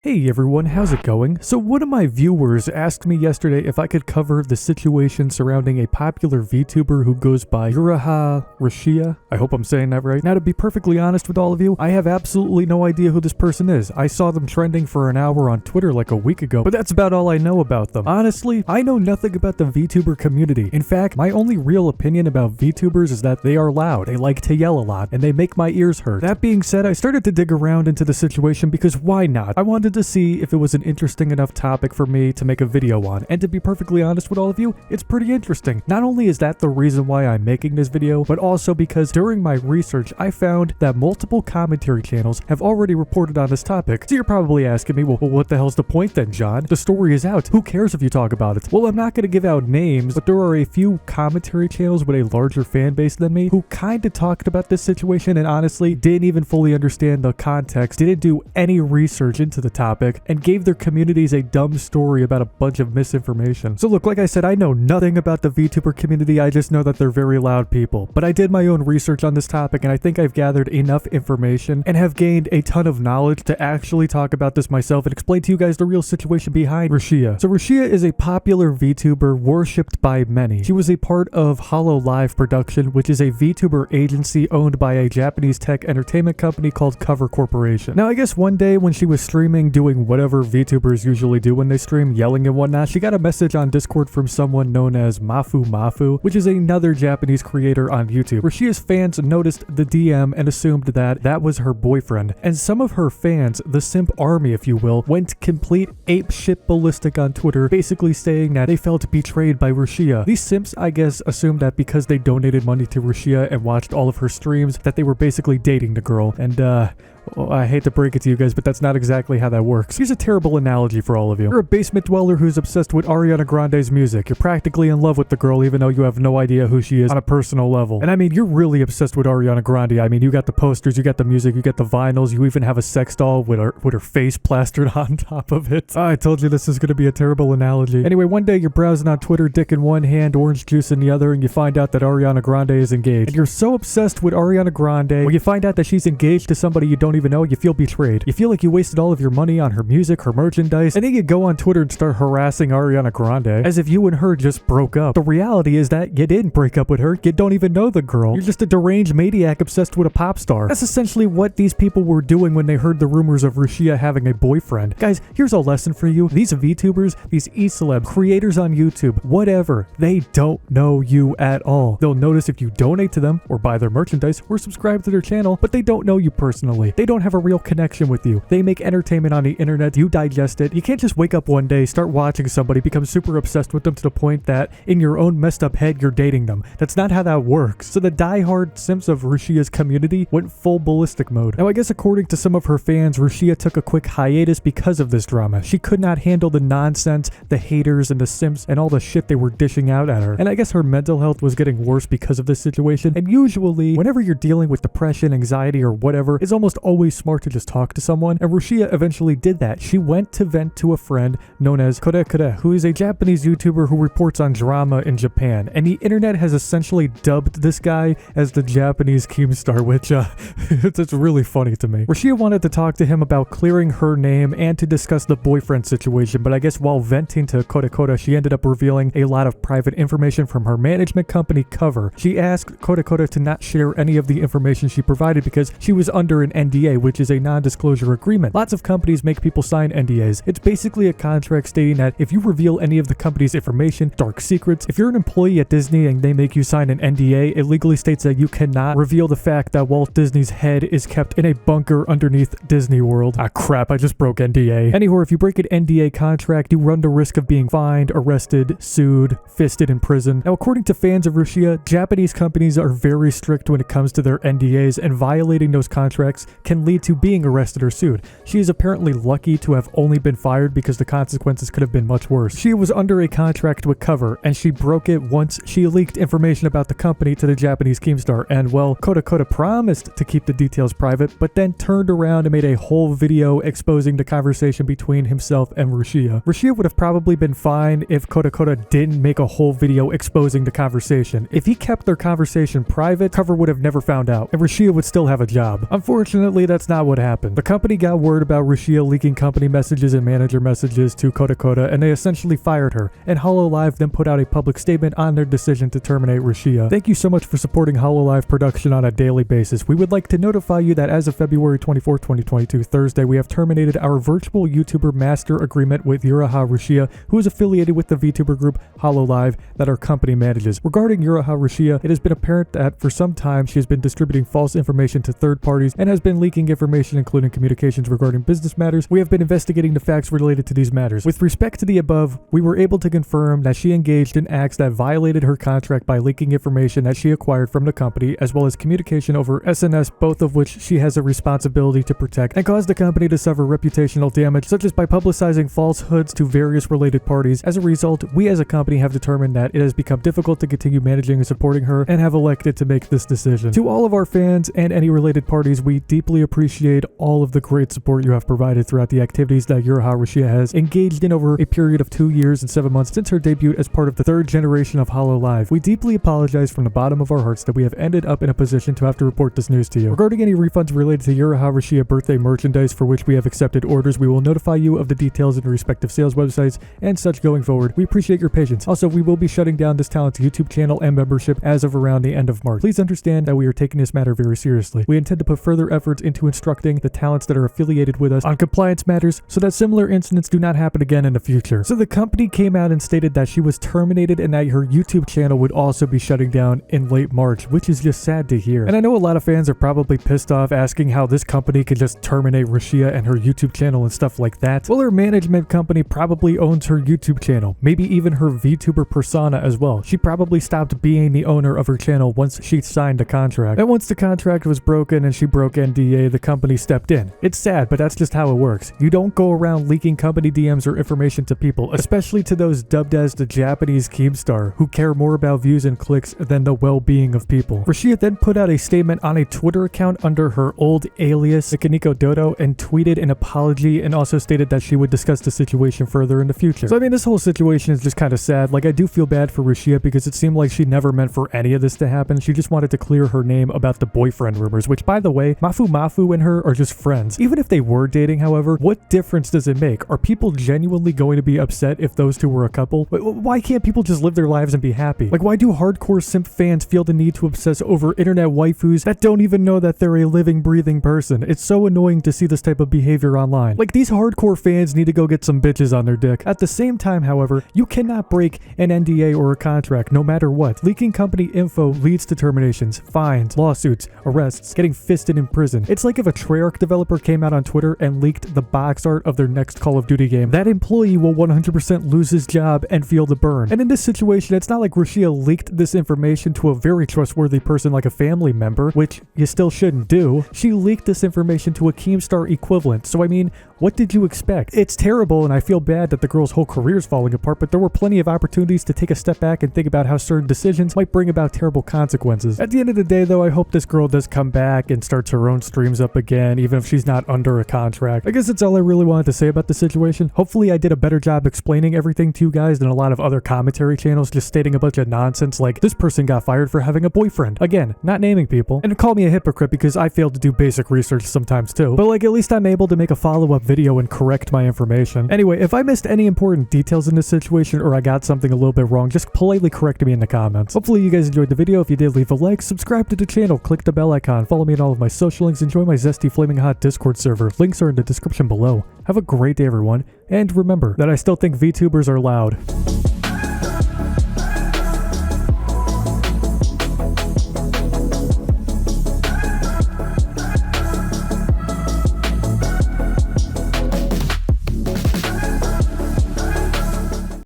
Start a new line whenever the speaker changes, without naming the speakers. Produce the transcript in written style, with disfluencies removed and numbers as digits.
Hey everyone, how's it going? So one of my viewers asked me yesterday if I could cover the situation surrounding a popular VTuber who goes by Uruha Rushia. I hope I'm saying that right. Now, to be perfectly honest with all of you, I have absolutely no idea who this person is. I saw them trending for an hour on Twitter like a week ago, but that's about all I know about them. Honestly, I know nothing about the VTuber community. In fact, my only real opinion about VTubers is that they are loud, they like to yell a lot, and they make my ears hurt. That being said, I started to dig around into the situation because why not? I wanted to see if it was an interesting enough topic for me to make a video on, and to be perfectly honest with all of you, it's pretty interesting. Not only is that the reason why I'm making this video, but also because during my research I found that multiple commentary channels have already reported on this topic. So you're probably asking me, well what the hell's the point then, John? The story is out. Who cares if you talk about it? Well, I'm not going to give out names, but there are a few commentary channels with a larger fan base than me who kind of talked about this situation and honestly didn't even fully understand the context, didn't do any research into the topic, and gave their communities a dumb story about a bunch of misinformation. So look, like I said, I know nothing about the VTuber community, I just know that they're very loud people. But I did my own research on this topic and I think I've gathered enough information and have gained a ton of knowledge to actually talk about this myself and explain to you guys the real situation behind Rushia. So Rushia is a popular VTuber worshipped by many. She was a part of hololive production, which is a VTuber agency owned by a Japanese tech entertainment company called Cover Corporation. Now I guess one day when she was streaming doing whatever VTubers usually do when they stream, yelling and whatnot, she got a message on Discord from someone known as Mafu, which is another Japanese creator on YouTube. Rushia's fans noticed the DM and assumed that that was her boyfriend. And some of her fans, the simp army if you will, went complete apeshit ballistic on Twitter, basically saying that they felt betrayed by Rushia. These simps, I guess, assumed that because they donated money to Rushia and watched all of her streams, that they were basically dating the girl. And well, I hate to break it to you guys, but that's not exactly how that works. Here's a terrible analogy for all of you. You're a basement dweller who's obsessed with Ariana Grande's music. You're practically in love with the girl even though you have no idea who she is on a personal level. And I mean, you're really obsessed with Ariana Grande. I mean, you got the posters, you got the music, you got the vinyls, you even have a sex doll with her face plastered on top of it. I told you this is going to be a terrible analogy. Anyway, one day you're browsing on Twitter, dick in one hand, orange juice in the other, and you find out that Ariana Grande is engaged. And you're so obsessed with Ariana Grande, when you find out that she's engaged to somebody you don't even know, you feel betrayed. You feel like you wasted all of your money on her music, her merchandise, and then you go on Twitter and start harassing Ariana Grande as if you and her just broke up. The reality is that you didn't break up with her, you don't even know the girl. You're just a deranged maniac obsessed with a pop star. That's essentially what these people were doing when they heard the rumors of Rushia having a boyfriend. Guys, here's a lesson for you. These VTubers, these e-celeb, creators on YouTube, whatever, they don't know you at all. They'll notice if you donate to them or buy their merchandise or subscribe to their channel, but they don't know you personally. They don't have a real connection with you. They make entertainment on the internet, you digest it. You can't just wake up one day, start watching somebody, become super obsessed with them to the point that in your own messed up head you're dating them. That's not how that works. So the diehard simps of Rushia's community went full ballistic mode. Now I guess according to some of her fans, Rushia took a quick hiatus because of this drama. She could not handle the nonsense, the haters and the simps and all the shit they were dishing out at her. And I guess her mental health was getting worse because of this situation. And usually whenever you're dealing with depression, anxiety or whatever, it's almost always smart to just talk to someone, and Rushia eventually did that. She went to vent to a friend known as Kore, who is a Japanese YouTuber who reports on drama in Japan, and the internet has essentially dubbed this guy as the Japanese Keemstar, which it's really funny to me. Rushia wanted to talk to him about clearing her name and to discuss the boyfriend situation, but I guess while venting to Kore, she ended up revealing a lot of private information from her management company Cover. She asked Kore to not share any of the information she provided because she was under an NDA, which is a non-disclosure agreement. Lots of companies make people sign NDAs. It's basically a contract stating that if you reveal any of the company's information, dark secrets, if you're an employee at Disney and they make you sign an NDA, it legally states that you cannot reveal the fact that Walt Disney's head is kept in a bunker underneath Disney World. Ah crap, I just broke NDA. Anyhow, if you break an NDA contract, you run the risk of being fined, arrested, sued, fisted in prison. Now according to fans of Rushia, Japanese companies are very strict when it comes to their NDAs, and violating those contracts can lead to being arrested or sued. She is apparently lucky to have only been fired because the consequences could have been much worse. She was under a contract with Cover and she broke it once she leaked information about the company to the Japanese Keemstar, and well, Kore promised to keep the details private but then turned around and made a whole video exposing the conversation between himself and Rushia. Rushia would have probably been fine if Kore didn't make a whole video exposing the conversation. If he kept their conversation private, Cover would have never found out and Rushia would still have a job. Unfortunately, Apparently, that's not what happened. The company got word about Rushia leaking company messages and manager messages to Koda, and they essentially fired her. And hololive then put out a public statement on their decision to terminate Rushia. Thank you so much for supporting hololive production on a daily basis. We would like to notify you that as of February 24, 2022, Thursday, we have terminated our virtual YouTuber master agreement with Uruha Rushia, who is affiliated with the Vtuber group hololive that our company manages. Regarding Uruha Rushia, it has been apparent that for some time she has been distributing false information to third parties and has been leaking information including communications regarding business matters. We have been investigating the facts related to these matters. With respect to the above, we were able to confirm that she engaged in acts that violated her contract by leaking information that she acquired from the company, as well as communication over SNS, both of which she has a responsibility to protect, and caused the company to suffer reputational damage, such as by publicizing falsehoods to various related parties. As a result, we as a company have determined that it has become difficult to continue managing and supporting her and have elected to make this decision. To all of our fans and any related parties, we deeply appreciate all of the great support you have provided throughout the activities that Uruha Rushia has engaged in over a period of 2 years and 7 months since her debut as part of the third generation of hololive. We deeply apologize from the bottom of our hearts that we have ended up in a position to have to report this news to you. Regarding any refunds related to Uruha Rushia birthday merchandise for which we have accepted orders, we will notify you of the details in the respective sales websites and such going forward. We appreciate your patience. Also, we will be shutting down this talent's YouTube channel and membership as of around the end of March. Please understand that we are taking this matter very seriously. We intend to put further efforts into instructing the talents that are affiliated with us on compliance matters so that similar incidents do not happen again in the future. So the company came out and stated that she was terminated and that her YouTube channel would also be shutting down in late March, which is just sad to hear. And I know a lot of fans are probably pissed off asking how this company could just terminate Rushia and her YouTube channel and stuff like that. Well, her management company probably owns her YouTube channel, maybe even her VTuber persona as well. She probably stopped being the owner of her channel once she signed a contract. And once the contract was broken and she broke NDA, the company stepped in. It's sad, but that's just how it works. You don't go around leaking company DMs or information to people, especially to those dubbed as the Japanese Keemstar, who care more about views and clicks than the well-being of people. Rushia then put out a statement on a Twitter account under her old alias, Nikoniko Dodo, and tweeted an apology and also stated that she would discuss the situation further in the future. So I mean, this whole situation is just kind of sad. Like, I do feel bad for Rushia because it seemed like she never meant for any of this to happen. She just wanted to clear her name about the boyfriend rumors, which, by the way, Mafu and her are just friends. Even if they were dating, however, what difference does it make? Are people genuinely going to be upset if those two were a couple? Why can't people just live their lives and be happy? Like, why do hardcore simp fans feel the need to obsess over internet waifus that don't even know that they're a living, breathing person? It's so annoying to see this type of behavior online. Like, these hardcore fans need to go get some bitches on their dick. At the same time, however, you cannot break an NDA or a contract no matter what. Leaking company info leads to terminations, fines, lawsuits, arrests, getting fisted in prison. It's like if a Treyarch developer came out on Twitter and leaked the box art of their next Call of Duty game. That employee will 100% lose his job and feel the burn. And in this situation, it's not like Rushia leaked this information to a very trustworthy person like a family member, which you still shouldn't do. She leaked this information to a Keemstar equivalent. So I mean, what did you expect? It's terrible, and I feel bad that the girl's whole career is falling apart, but there were plenty of opportunities to take a step back and think about how certain decisions might bring about terrible consequences. At the end of the day, though, I hope this girl does come back and starts her own streams up again, even if she's not under a contract. I guess that's all I really wanted to say about the situation. Hopefully I did a better job explaining everything to you guys than a lot of other commentary channels just stating a bunch of nonsense like, this person got fired for having a boyfriend. Again, not naming people. And call me a hypocrite because I failed to do basic research sometimes too. But like, at least I'm able to make a follow-up video and correct my information. Anyway, if I missed any important details in this situation or I got something a little bit wrong, just politely correct me in the comments. Hopefully you guys enjoyed the video. If you did, leave a like, subscribe to the channel, click the bell icon, follow me on all of my social links, and join my zesty flaming hot Discord server. Links are in the description below. Have a great day, everyone, and remember that I still think VTubers are loud.